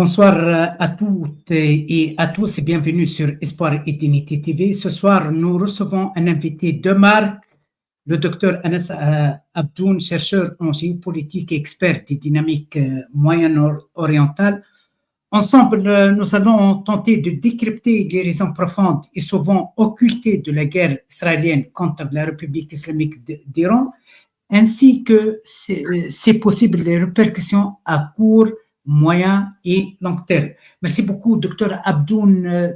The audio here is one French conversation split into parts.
Bonsoir à toutes et à tous et bienvenue sur Espoir et Dignité TV. Ce soir, nous recevons un invité de marque, le docteur Anas Abdoun, chercheur en géopolitique et expert des dynamiques moyen-orientales. Ensemble, nous allons tenter de décrypter les raisons profondes et souvent occultées de la guerre israélienne contre la République islamique d'Iran, ainsi que ses possibles répercussions à court, moyen et long terme. Merci beaucoup, docteur Abdoun,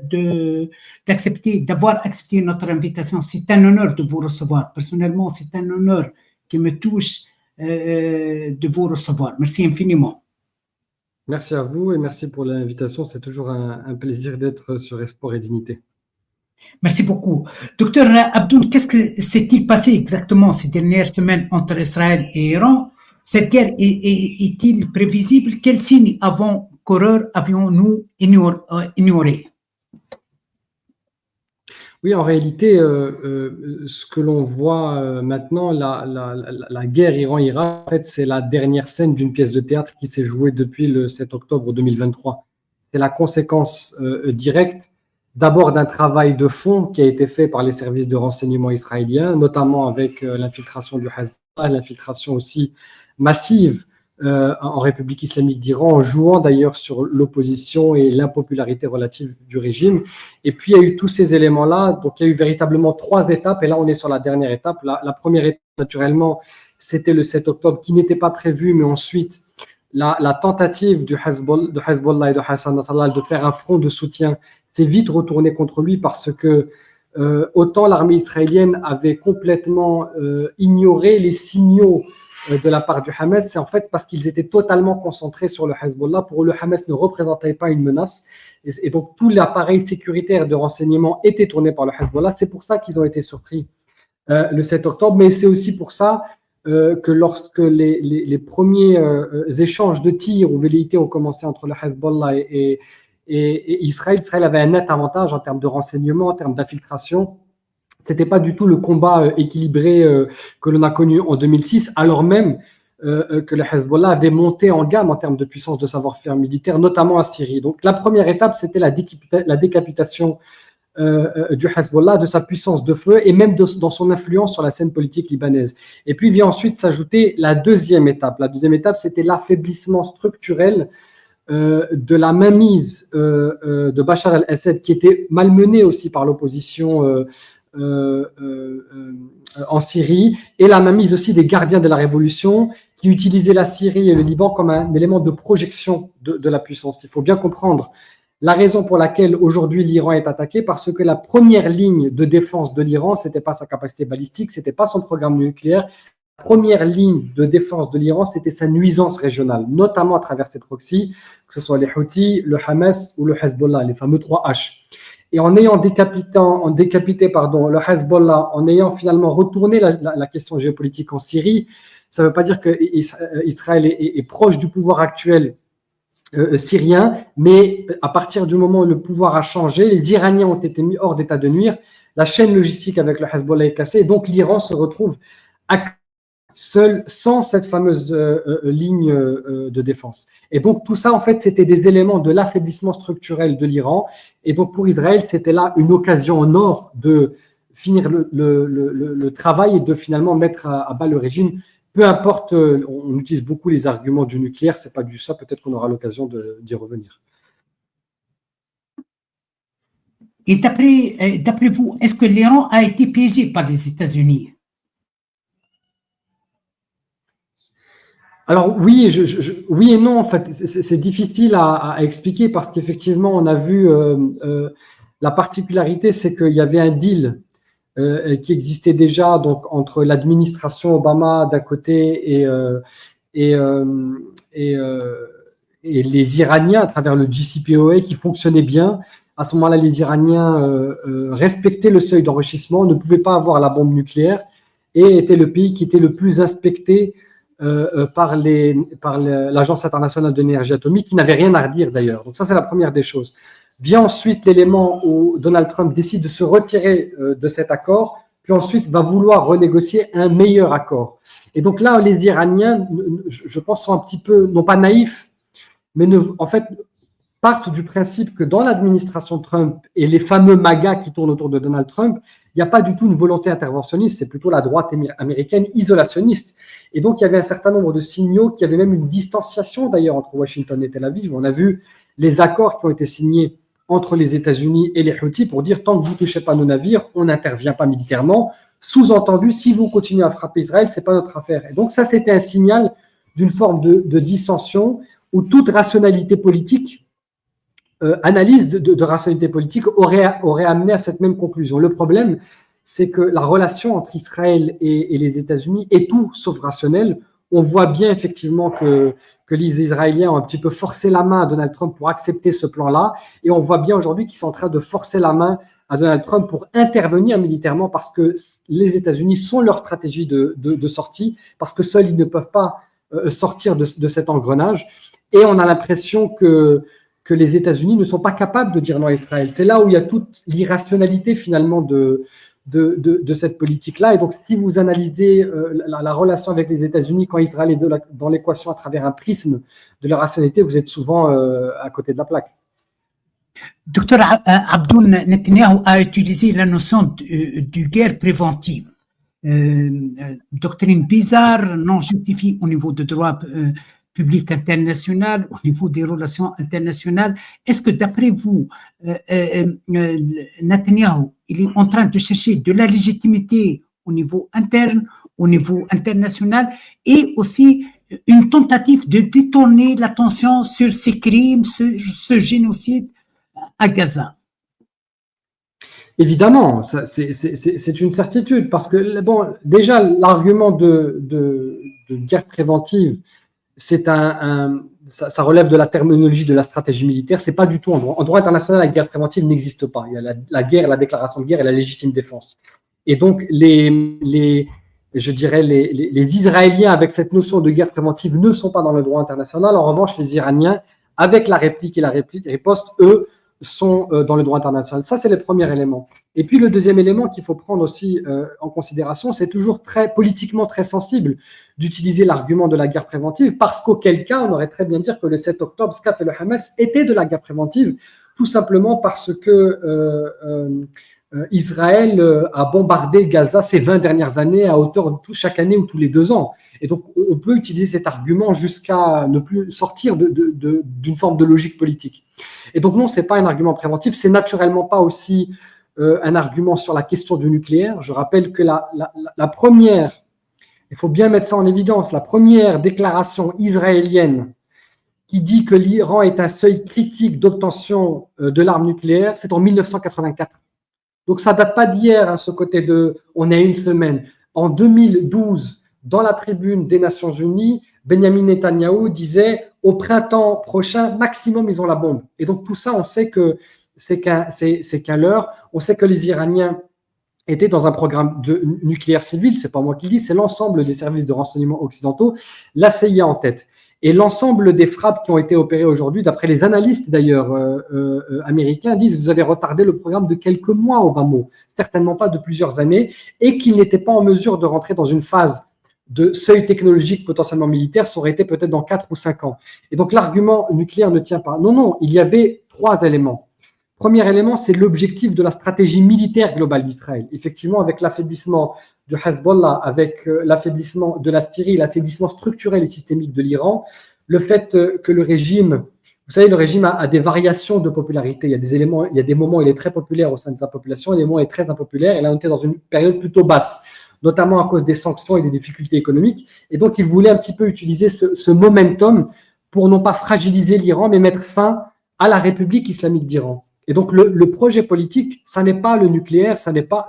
d'avoir accepté notre invitation. C'est un honneur de vous recevoir. Personnellement, c'est un honneur qui me touche de vous recevoir. Merci infiniment. Merci à vous et merci pour l'invitation. C'est toujours un plaisir d'être sur Espoir et Dignité. Merci beaucoup. Docteur Abdoun, qu'est-ce que s'est-il passé exactement ces dernières semaines entre Israël et Iran? Cette guerre est-il prévisible? Quels signes avant-coureurs avions-nous ignorés? Oui, en réalité, ce que l'on voit maintenant, la guerre Iran-Irak, en fait, c'est la dernière scène d'une pièce de théâtre qui s'est jouée depuis le 7 octobre 2023. C'est la conséquence directe d'abord d'un travail de fond qui a été fait par les services de renseignement israéliens, notamment avec l'infiltration du Hezbollah, l'infiltration aussi massive en République islamique d'Iran, en jouant d'ailleurs sur l'opposition et l'impopularité relative du régime. Et puis, il y a eu tous ces éléments-là. Donc, il y a eu véritablement 3 étapes. Et là, on est sur la dernière étape. La première étape, naturellement, c'était le 7 octobre, qui n'était pas prévu, mais ensuite, la tentative de Hezbollah et de Hassan Nasrallah de faire un front de soutien s'est vite retournée contre lui parce que autant l'armée israélienne avait complètement ignoré les signaux de la part du Hamas, c'est en fait parce qu'ils étaient totalement concentrés sur le Hezbollah. Pour eux, le Hamas ne représentait pas une menace. Et donc, tout l'appareil sécuritaire de renseignement était tourné par le Hezbollah. C'est pour ça qu'ils ont été surpris le 7 octobre. Mais c'est aussi pour ça que lorsque les premiers échanges de tirs ou velléités ont commencé entre le Hezbollah et Israël avait un net avantage en termes de renseignement, en termes d'infiltration. C'était pas du tout le combat équilibré que l'on a connu en 2006, alors même que le Hezbollah avait monté en gamme en termes de puissance de savoir-faire militaire, notamment en Syrie. Donc la première étape, c'était la décapitation du Hezbollah, de sa puissance de feu et même dans son influence sur la scène politique libanaise. Et puis vient ensuite s'ajouter la deuxième étape. La deuxième étape, c'était l'affaiblissement structurel de la mainmise de Bachar el-Assad, qui était malmenée aussi par l'opposition en Syrie, et la mainmise aussi des gardiens de la révolution qui utilisaient la Syrie et le Liban comme un élément de projection de la puissance. Il faut bien comprendre la raison pour laquelle aujourd'hui l'Iran est attaqué, parce que la première ligne de défense de l'Iran, c'était pas sa capacité balistique, c'était pas son programme nucléaire. La première ligne de défense de l'Iran, c'était sa nuisance régionale, notamment à travers ses proxys, que ce soit les Houthis, le Hamas ou le Hezbollah, les fameux 3 H. Et en ayant décapité le Hezbollah, en ayant finalement retourné la question géopolitique en Syrie, ça ne veut pas dire que Israël est proche du pouvoir actuel syrien, mais à partir du moment où le pouvoir a changé, les Iraniens ont été mis hors d'état de nuire, la chaîne logistique avec le Hezbollah est cassée, et donc l'Iran se retrouve seul, sans cette fameuse ligne de défense. Et donc tout ça, en fait, c'était des éléments de l'affaiblissement structurel de l'Iran. Et donc pour Israël, c'était là une occasion en or de finir le travail et de finalement mettre à bas le régime. Peu importe, on utilise beaucoup les arguments du nucléaire, c'est pas du ça, peut-être qu'on aura l'occasion d'y revenir. Et d'après vous, est-ce que l'Iran a été piégé par les États-Unis? Alors oui, oui et non, en fait, c'est difficile à expliquer parce qu'effectivement, on a vu la particularité, c'est qu'il y avait un deal qui existait déjà donc entre l'administration Obama d'un côté et les Iraniens à travers le JCPOA qui fonctionnait bien. À ce moment-là, les Iraniens respectaient le seuil d'enrichissement, ne pouvaient pas avoir la bombe nucléaire et étaient le pays qui était le plus inspecté par l'Agence internationale de l'énergie atomique, qui n'avait rien à redire d'ailleurs. Donc ça, c'est la première des choses. Vient ensuite l'élément où Donald Trump décide de se retirer de cet accord, puis ensuite va vouloir renégocier un meilleur accord. Et donc là, les Iraniens, je pense, sont un petit peu, non pas naïfs, mais en fait, partent du principe que dans l'administration Trump et les fameux MAGA qui tournent autour de Donald Trump, il n'y a pas du tout une volonté interventionniste, c'est plutôt la droite américaine isolationniste. Et donc, il y avait un certain nombre de signaux, qu'il y avait même une distanciation d'ailleurs entre Washington et Tel Aviv. On a vu les accords qui ont été signés entre les États-Unis et les Houthis pour dire tant que vous ne touchez pas nos navires, on n'intervient pas militairement. Sous-entendu, si vous continuez à frapper Israël, ce n'est pas notre affaire. Et donc ça, c'était un signal d'une forme de dissension où toute rationalité politique, analyse de rationalité politique aurait amené à cette même conclusion. Le problème, c'est que la relation entre Israël et les États-Unis est tout sauf rationnelle. On voit bien effectivement que les Israéliens ont un petit peu forcé la main à Donald Trump pour accepter ce plan-là, et on voit bien aujourd'hui qu'ils sont en train de forcer la main à Donald Trump pour intervenir militairement parce que les États-Unis sont leur stratégie de sortie, parce que seuls ils ne peuvent pas sortir de cet engrenage, et on a l'impression que les États-Unis ne sont pas capables de dire non à Israël. C'est là où il y a toute l'irrationalité finalement de cette politique-là. Et donc, si vous analysez la relation avec les États-Unis quand Israël est dans l'équation à travers un prisme de la rationalité, vous êtes souvent à côté de la plaque. Docteur Abdoun, Netanyahu a utilisé la notion de guerre préventive. Doctrine bizarre, non justifiée au niveau du droit public international, au niveau des relations internationales. Est-ce que d'après vous, Netanyahu, il est en train de chercher de la légitimité au niveau interne, au niveau international, et aussi une tentative de détourner l'attention sur ces crimes, ce génocide à Gaza? Évidemment, c'est une certitude, parce que bon, déjà l'argument de guerre préventive, ça relève de la terminologie de la stratégie militaire. C'est pas du tout en droit. En droit international, la guerre préventive n'existe pas. Il y a la guerre, la déclaration de guerre et la légitime défense. Et donc je dirais les Israéliens avec cette notion de guerre préventive ne sont pas dans le droit international. En revanche, les Iraniens avec la réplique et la riposte, eux, sont dans le droit international. Ça, c'est le premier élément. Et puis, le deuxième élément qu'il faut prendre aussi en considération, c'est toujours politiquement très sensible d'utiliser l'argument de la guerre préventive, parce qu'auquel cas, on aurait très bien dire que le 7 octobre, ce qu'a fait le Hamas était de la guerre préventive, tout simplement parce que Israël a bombardé Gaza ces 20 dernières années à hauteur de chaque année ou tous les 2 ans. Et donc, on peut utiliser cet argument jusqu'à ne plus sortir d'une forme de logique politique. Et donc, non, ce n'est pas un argument préventif. C'est naturellement pas aussi un argument sur la question du nucléaire. Je rappelle que la première, il faut bien mettre ça en évidence, la première déclaration israélienne qui dit que l'Iran est un seuil critique d'obtention de l'arme nucléaire, c'est en 1984. Donc, ça ne date pas d'hier, hein, ce côté de « on est à une semaine ». En 2012, dans la tribune des Nations Unies, Benjamin Netanyahou disait « au printemps prochain, maximum, ils ont la bombe ». Et donc, tout ça, on sait que c'est qu'un leurre. On sait que les Iraniens étaient dans un programme nucléaire civil, c'est pas moi qui le dis, c'est l'ensemble des services de renseignement occidentaux, la CIA en tête. Et l'ensemble des frappes qui ont été opérées aujourd'hui, d'après les analystes d'ailleurs américains, disent que vous avez retardé le programme de quelques mois au bas mot, certainement pas de plusieurs années, et qu'ils n'étaient pas en mesure de rentrer dans une phase de seuil technologique potentiellement militaire, ça aurait été peut-être dans 4 ou 5 ans. Et donc l'argument nucléaire ne tient pas. Non, il y avait 3 éléments. Premier élément, c'est l'objectif de la stratégie militaire globale d'Israël. Effectivement, avec l'affaiblissement du Hezbollah, avec l'affaiblissement de la Syrie, l'affaiblissement structurel et systémique de l'Iran, le fait que le régime, vous savez, le régime a des variations de popularité. Il y a des éléments, il y a des moments où il est très populaire au sein de sa population, et des moments où il est très impopulaire. Et là, on était dans une période plutôt basse, notamment à cause des sanctions et des difficultés économiques. Et donc, il voulait un petit peu utiliser ce momentum pour non pas fragiliser l'Iran, mais mettre fin à la République islamique d'Iran. Et donc, le projet politique, ça n'est pas le nucléaire,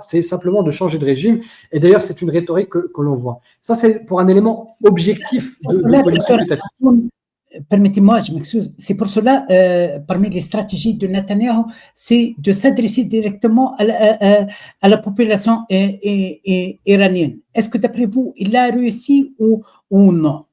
c'est simplement de changer de régime. Et d'ailleurs, c'est une rhétorique que l'on voit. Ça, c'est pour un élément objectif de politique étatique. Permettez-moi, je m'excuse. C'est pour cela, parmi les stratégies de Netanyahou, c'est de s'adresser directement à la population iranienne. Est-ce que d'après vous, il a réussi ou non?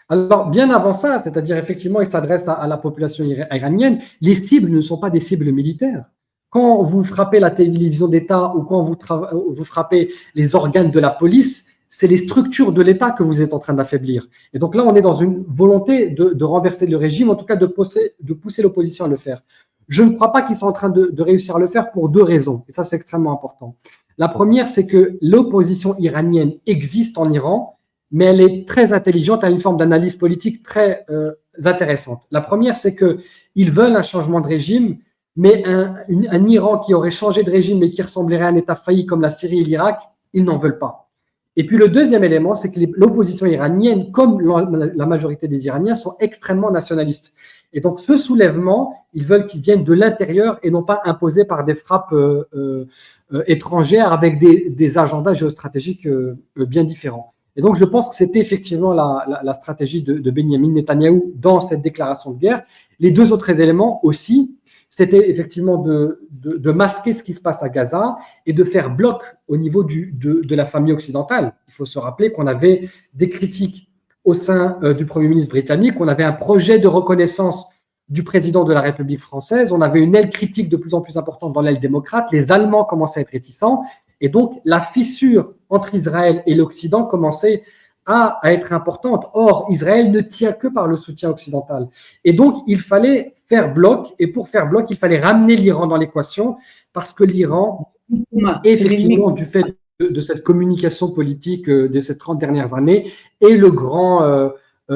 Alors, bien avant ça, c'est-à-dire effectivement, il s'adresse à la population iranienne, les cibles ne sont pas des cibles militaires. Quand vous frappez la télévision d'État ou quand vous frappez les organes de la police, c'est les structures de l'État que vous êtes en train d'affaiblir. Et donc là, on est dans une volonté de renverser le régime, en tout cas de pousser l'opposition à le faire. Je ne crois pas qu'ils sont en train de réussir à le faire pour deux raisons, et ça c'est extrêmement important. La première, c'est que l'opposition iranienne existe en Iran, mais elle est très intelligente, elle a une forme d'analyse politique très intéressante. La première, c'est qu'ils veulent un changement de régime, mais un Iran qui aurait changé de régime et qui ressemblerait à un État failli comme la Syrie et l'Irak, ils n'en veulent pas. Et puis le deuxième élément, c'est que l'opposition iranienne, comme la majorité des Iraniens, sont extrêmement nationalistes. Et donc ce soulèvement, ils veulent qu'il vienne de l'intérieur et non pas imposé par des frappes étrangères avec des agendas géostratégiques bien différents. Et donc je pense que c'était effectivement la stratégie de Benyamin Netanyahou dans cette déclaration de guerre. Les deux autres éléments aussi, c'était effectivement de masquer ce qui se passe à Gaza et de faire bloc au niveau de la famille occidentale. Il faut se rappeler qu'on avait des critiques au sein du Premier ministre britannique, on avait un projet de reconnaissance du président de la République française, on avait une aile critique de plus en plus importante dans l'aile démocrate, les Allemands commençaient à être réticents, et donc la fissure entre Israël et l'Occident commençait à être importante. Or, Israël ne tient que par le soutien occidental. Et donc, il fallait faire bloc, et pour faire bloc, il fallait ramener l'Iran dans l'équation, parce que l'Iran, effectivement, du fait de cette communication politique de ces 30 dernières années, est le grand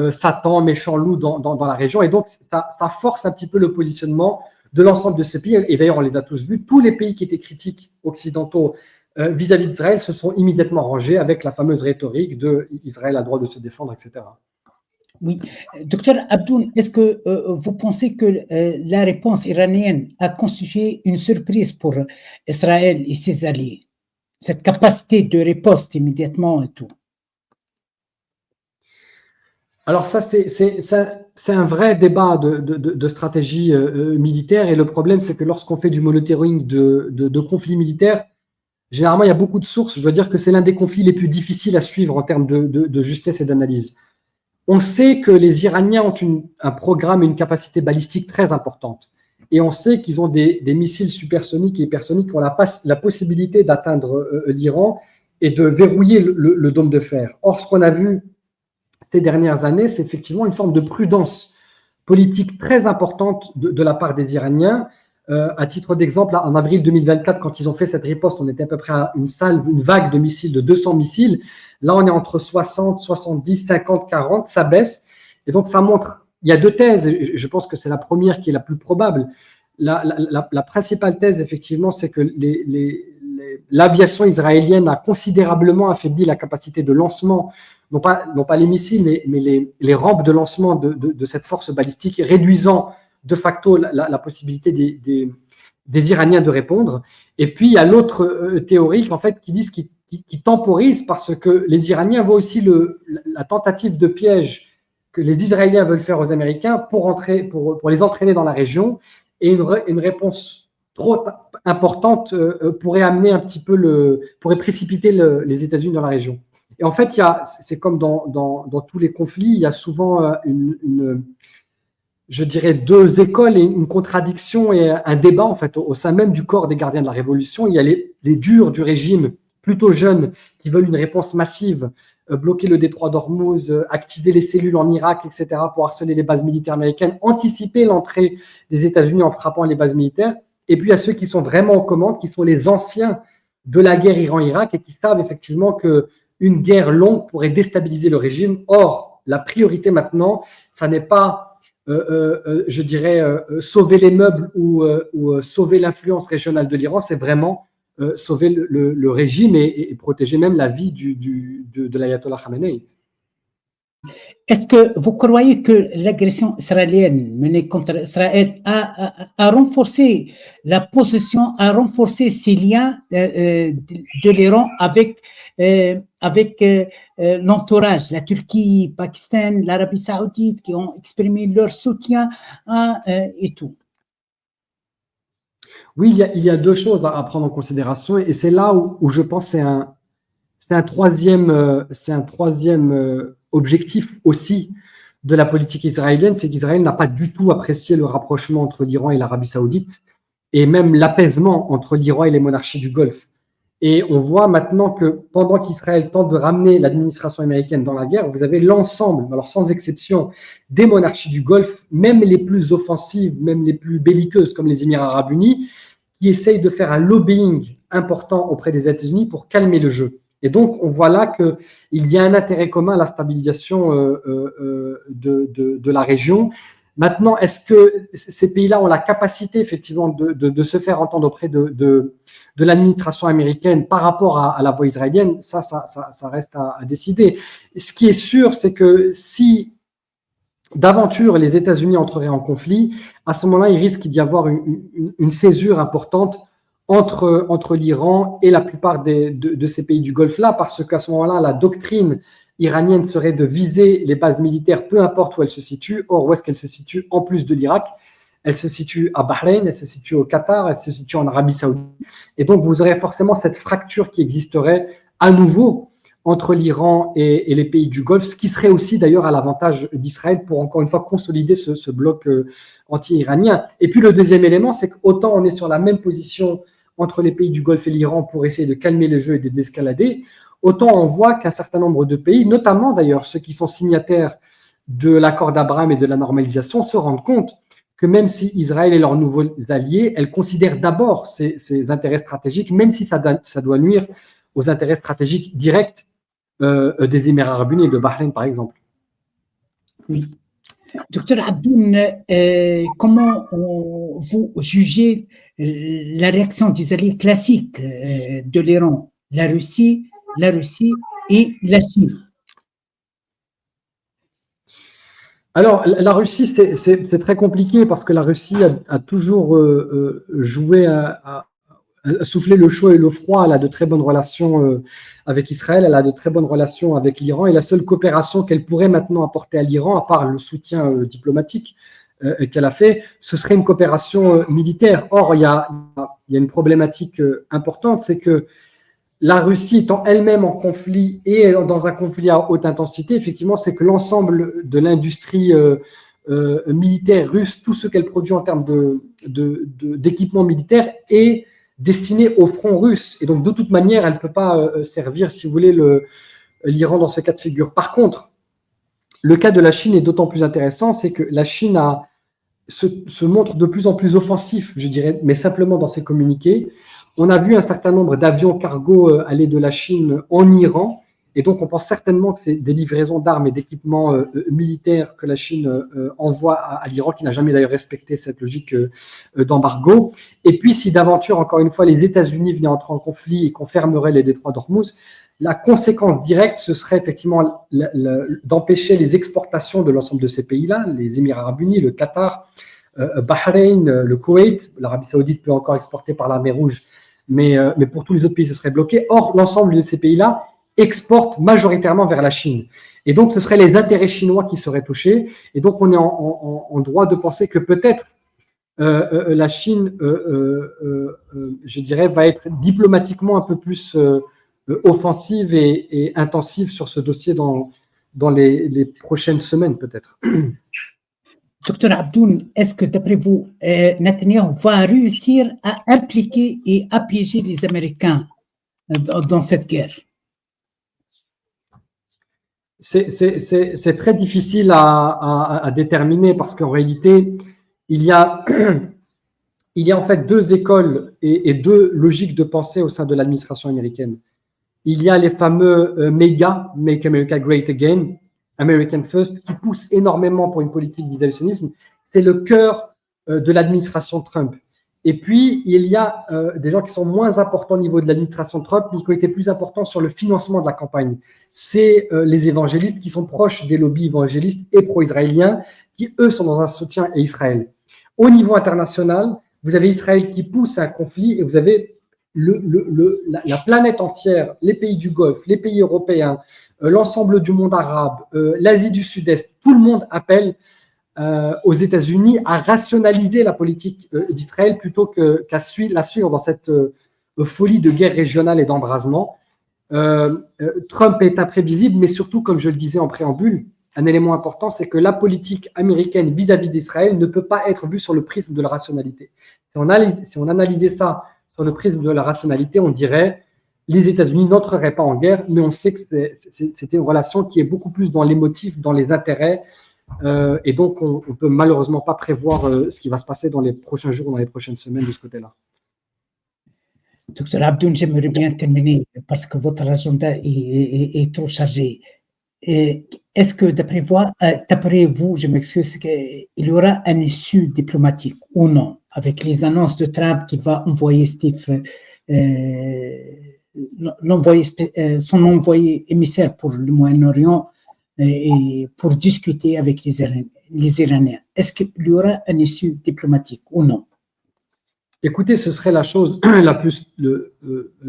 Satan, méchant loup dans la région. Et donc, ça force un petit peu le positionnement de l'ensemble de ces pays. Et d'ailleurs, on les a tous vus. Tous les pays qui étaient critiques occidentaux vis-à-vis d'Israël se sont immédiatement rangés avec la fameuse rhétorique de Israël a droit de se défendre, etc. Oui. Docteur Abdoun, est-ce que vous pensez que la réponse iranienne a constitué une surprise pour Israël et ses alliés? Cette capacité de riposte immédiatement et tout. Alors ça, c'est un vrai débat de stratégie militaire. Et le problème, c'est que lorsqu'on fait du monitoring de conflits militaires, généralement, il y a beaucoup de sources. Je dois dire que c'est l'un des conflits les plus difficiles à suivre en termes de justesse et d'analyse. On sait que les Iraniens ont un programme et une capacité balistique très importante. Et on sait qu'ils ont des missiles supersoniques et hypersoniques qui ont la possibilité d'atteindre l'Iran et de verrouiller le dôme de fer. Or, ce qu'on a vu ces dernières années, c'est effectivement une forme de prudence politique très importante de la part des Iraniens. À titre d'exemple, en avril 2024, quand ils ont fait cette riposte, on était à peu près à une vague de missiles, de 200 missiles. Là, on est entre 60, 70, 50, 40, ça baisse. Et donc, ça montre, il y a deux thèses, et je pense que c'est la première qui est la plus probable. La principale thèse, effectivement, c'est que l'aviation israélienne a considérablement affaibli la capacité de lancement, non pas les missiles, mais les rampes de lancement de cette force balistique, réduisant de facto la possibilité des Iraniens de répondre. Et puis, il y a l'autre théorie en fait, qui temporise parce que les Iraniens voient aussi la tentative de piège que les Israéliens veulent faire aux Américains pour les entraîner dans la région. Et une réponse trop importante pourrait amener un petit peu pourrait précipiter les États-Unis dans la région. Et en fait, c'est comme dans tous les conflits, il y a souvent je dirais, deux écoles et une contradiction et un débat en fait au sein même du corps des gardiens de la Révolution. Il y a les durs du régime, plutôt jeunes, qui veulent une réponse massive, bloquer le détroit d'Ormuz, activer les cellules en Irak, etc., pour harceler les bases militaires américaines, anticiper l'entrée des États-Unis en frappant les bases militaires. Et puis, il y a ceux qui sont vraiment aux commandes, qui sont les anciens de la guerre Iran-Irak et qui savent effectivement qu'une guerre longue pourrait déstabiliser le régime. Or, la priorité maintenant, ça n'est pas je dirais, sauver les meubles ou sauver l'influence régionale de l'Iran, c'est vraiment sauver le régime et protéger même la vie de l'ayatollah Khamenei. Est-ce que vous croyez que l'agression israélienne menée contre Israël a renforcé la position, a renforcé ces liens de l'Iran avec l'entourage, la Turquie, Pakistan, l'Arabie Saoudite, qui ont exprimé leur soutien et tout? Oui, il y a deux choses à prendre en considération et c'est là où je pense que c'est un troisième objectif aussi de la politique israélienne, c'est qu'Israël n'a pas du tout apprécié le rapprochement entre l'Iran et l'Arabie Saoudite et même l'apaisement entre l'Iran et les monarchies du Golfe. Et on voit maintenant que pendant qu'Israël tente de ramener l'administration américaine dans la guerre, vous avez l'ensemble, alors sans exception, des monarchies du Golfe, même les plus offensives, même les plus belliqueuses comme les Émirats arabes unis, qui essayent de faire un lobbying important auprès des États-Unis pour calmer le jeu. Et donc, on voit là qu'il y a un intérêt commun à la stabilisation de la région. Maintenant, est-ce que ces pays-là ont la capacité effectivement de se faire entendre auprès de l'administration américaine par rapport à la voie israélienne? Ça reste à décider. Ce qui est sûr, c'est que si d'aventure les États-Unis entreraient en conflit, à ce moment-là, il risque d'y avoir une césure importante entre l'Iran et la plupart de ces pays du Golfe-là, parce qu'à ce moment-là, la doctrine iranienne serait de viser les bases militaires, peu importe où elles se situent. Or, où est-ce qu'elles se situent en plus de l'Irak? Elles se situent à Bahreïn, elles se situent au Qatar, elles se situent en Arabie Saoudite. Et donc, vous aurez forcément cette fracture qui existerait à nouveau entre l'Iran et les pays du Golfe, ce qui serait aussi d'ailleurs à l'avantage d'Israël pour encore une fois consolider ce bloc anti-iranien. Et puis le deuxième élément, c'est qu'autant on est sur la même position entre les pays du Golfe et l'Iran pour essayer de calmer le jeu et de désescalader, autant on voit qu'un certain nombre de pays, notamment d'ailleurs ceux qui sont signataires de l'accord d'Abraham et de la normalisation, se rendent compte que même si Israël est leur nouveau allié, elles considèrent d'abord ses intérêts stratégiques, même si ça doit nuire aux intérêts stratégiques directs des Émirats arabes unis et de Bahreïn, par exemple. Oui. Docteur Abdoun, comment vous jugez la réaction des alliés classiques de l'Iran, la Russie et la Chine? Alors, la Russie, c'est très compliqué parce que la Russie a toujours joué à souffler le chaud et le froid. Elle a de très bonnes relations avec Israël, elle a de très bonnes relations avec l'Iran, et la seule coopération qu'elle pourrait maintenant apporter à l'Iran, à part le soutien diplomatique qu'elle a fait, ce serait une coopération militaire. Or, il y a une problématique importante, c'est que la Russie étant elle-même en conflit et dans un conflit à haute intensité, effectivement, c'est que l'ensemble de l'industrie militaire russe, tout ce qu'elle produit en termes d'équipement militaire est destiné au front russe. Et donc, de toute manière, elle ne peut pas servir, si vous voulez, l'Iran dans ce cas de figure. Par contre, le cas de la Chine est d'autant plus intéressant, c'est que la Chine se montre de plus en plus offensif, je dirais, mais simplement dans ses communiqués. On a vu un certain nombre d'avions cargo aller de la Chine en Iran, et donc on pense certainement que c'est des livraisons d'armes et d'équipements militaires que la Chine envoie à l'Iran, qui n'a jamais d'ailleurs respecté cette logique d'embargo. Et puis, si d'aventure, encore une fois, les États-Unis venaient entrer en conflit et qu'on fermerait les détroits d'Ormuz, la conséquence directe, ce serait effectivement d'empêcher les exportations de l'ensemble de ces pays-là, les Émirats arabes unis, le Qatar, Bahreïn, le Koweït. L'Arabie saoudite peut encore exporter par la mer Rouge, mais pour tous les autres pays, ce serait bloqué. Or, l'ensemble de ces pays-là exportent majoritairement vers la Chine. Et donc, ce seraient les intérêts chinois qui seraient touchés. Et donc, on est en droit de penser que peut-être la Chine, je dirais, va être diplomatiquement un peu plus offensive et intensive sur ce dossier dans les prochaines semaines, peut-être. Docteur Abdoun, est-ce que d'après vous, Netanyahou va réussir à impliquer et à piéger les Américains dans cette guerre? C'est très difficile à déterminer parce qu'en réalité, il y a en fait deux écoles et deux logiques de pensée au sein de l'administration américaine. Il y a les fameux méga, Make America Great Again, American First, qui poussent énormément pour une politique d'isolationnisme. C'est le cœur de l'administration Trump. Et puis, il y a des gens qui sont moins importants au niveau de l'administration Trump, mais qui ont été plus importants sur le financement de la campagne. C'est les évangélistes qui sont proches des lobbies évangélistes et pro-israéliens, qui, eux, sont dans un soutien à Israël. Au niveau international, vous avez Israël qui pousse à un conflit et vous avez la planète entière, les pays du Golfe, les pays européens, l'ensemble du monde arabe, l'Asie du Sud-Est, tout le monde appelle aux États-Unis à rationaliser la politique d'Israël plutôt qu'à la suivre dans cette folie de guerre régionale et d'embrasement. Trump est imprévisible, mais surtout, comme je le disais en préambule, un élément important, c'est que la politique américaine vis-à-vis d'Israël ne peut pas être vue sur le prisme de la rationalité. Si on analysait ça sur le prisme de la rationalité, on dirait les États-Unis n'entreraient pas en guerre, mais on sait que c'était une relation qui est beaucoup plus dans l'émotif, dans les intérêts, et donc on ne peut malheureusement pas prévoir ce qui va se passer dans les prochains jours ou dans les prochaines semaines de ce côté-là. Docteur Abdoun, j'aimerais bien terminer parce que votre agenda est trop chargé. Est-ce que d'après vous, je m'excuse, qu'il y aura un issue diplomatique ou non avec les annonces de Trump qu'il va envoyer son envoyé émissaire pour le Moyen-Orient et pour discuter avec les Iraniens? Est-ce qu'il y aura un issue diplomatique ou non? Écoutez, ce serait la chose la plus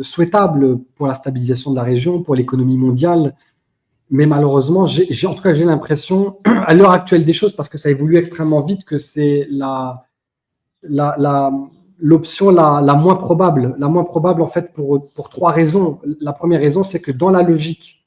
souhaitable pour la stabilisation de la région, pour l'économie mondiale. Mais malheureusement, en tout cas, j'ai l'impression, à l'heure actuelle des choses, parce que ça évolue extrêmement vite, que c'est l'option la moins probable. La moins probable, en fait, pour trois raisons. La première raison, c'est que dans la logique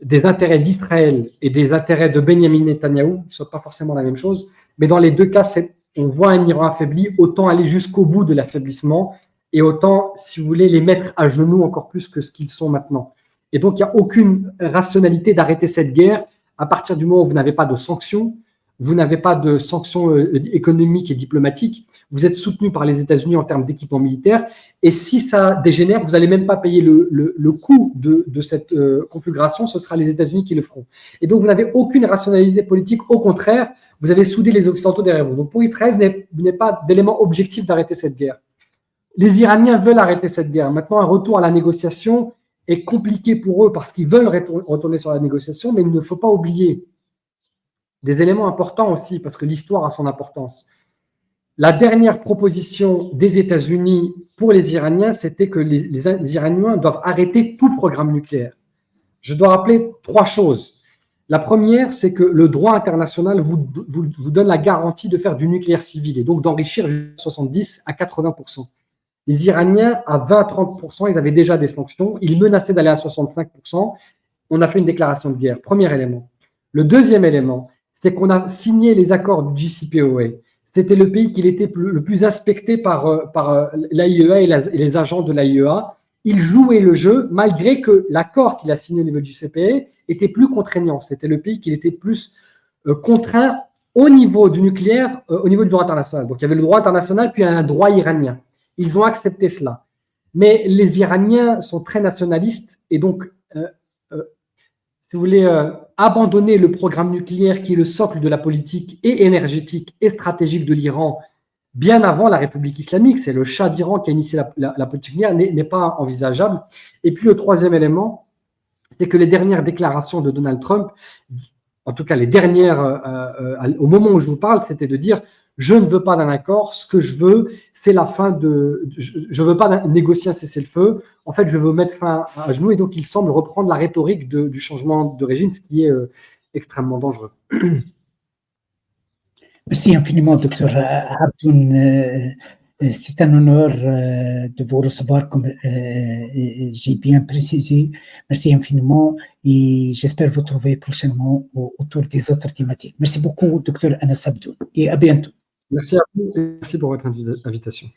des intérêts d'Israël et des intérêts de Benjamin Netanyahou, ce n'est pas forcément la même chose, mais dans les deux cas, on voit un Iran affaibli, autant aller jusqu'au bout de l'affaiblissement et autant, si vous voulez, les mettre à genoux encore plus que ce qu'ils sont maintenant. Et donc, il n'y a aucune rationalité d'arrêter cette guerre à partir du moment où vous n'avez pas de sanctions, vous n'avez pas de sanctions économiques et diplomatiques, vous êtes soutenu par les États-Unis en termes d'équipement militaire, et si ça dégénère, vous n'allez même pas payer le coût de cette configuration, ce sera les États-Unis qui le feront. Et donc, vous n'avez aucune rationalité politique, au contraire, vous avez soudé les Occidentaux derrière vous. Donc, pour Israël, vous n'avez pas d'élément objectif d'arrêter cette guerre. Les Iraniens veulent arrêter cette guerre. Maintenant, un retour à la négociation est compliqué pour eux parce qu'ils veulent retourner sur la négociation, mais il ne faut pas oublier des éléments importants aussi, parce que l'histoire a son importance. La dernière proposition des États-Unis pour les Iraniens, c'était que les Iraniens doivent arrêter tout programme nucléaire. Je dois rappeler trois choses. La première, c'est que le droit international vous donne la garantie de faire du nucléaire civil et donc d'enrichir jusqu'à 70 à 80%. Les Iraniens, à 20-30%, ils avaient déjà des sanctions. Ils menaçaient d'aller à 65%. On a fait une déclaration de guerre. Premier élément. Le deuxième élément, c'est qu'on a signé les accords du JCPOA. C'était le pays qui était le plus inspecté par l'AIEA et les agents de l'AIEA. Il jouait le jeu, malgré que l'accord qu'il a signé au niveau du JCPOA était plus contraignant. C'était le pays qui était plus contraint au niveau du nucléaire, au niveau du droit international. Donc, il y avait le droit international, puis un droit iranien. Ils ont accepté cela. Mais les Iraniens sont très nationalistes et donc, si vous voulez, abandonner le programme nucléaire qui est le socle de la politique et énergétique et stratégique de l'Iran bien avant la République islamique, c'est le Shah d'Iran qui a initié la politique nucléaire, n'est pas envisageable. Et puis le troisième élément, c'est que les dernières déclarations de Donald Trump, en tout cas les dernières, au moment où je vous parle, c'était de dire « je ne veux pas d'un accord, ce que je veux, c'est la fin de… Je ne veux pas négocier un cessez-le-feu, en fait, je veux mettre fin à genoux. » Et donc, il semble reprendre la rhétorique du changement de régime, ce qui est extrêmement dangereux. Merci infiniment, Dr Abdoun. C'est un honneur de vous recevoir, comme j'ai bien précisé. Merci infiniment et j'espère vous trouver prochainement autour des autres thématiques. Merci beaucoup, Dr Anas Abdoun, et à bientôt. Merci à vous et merci pour votre invitation.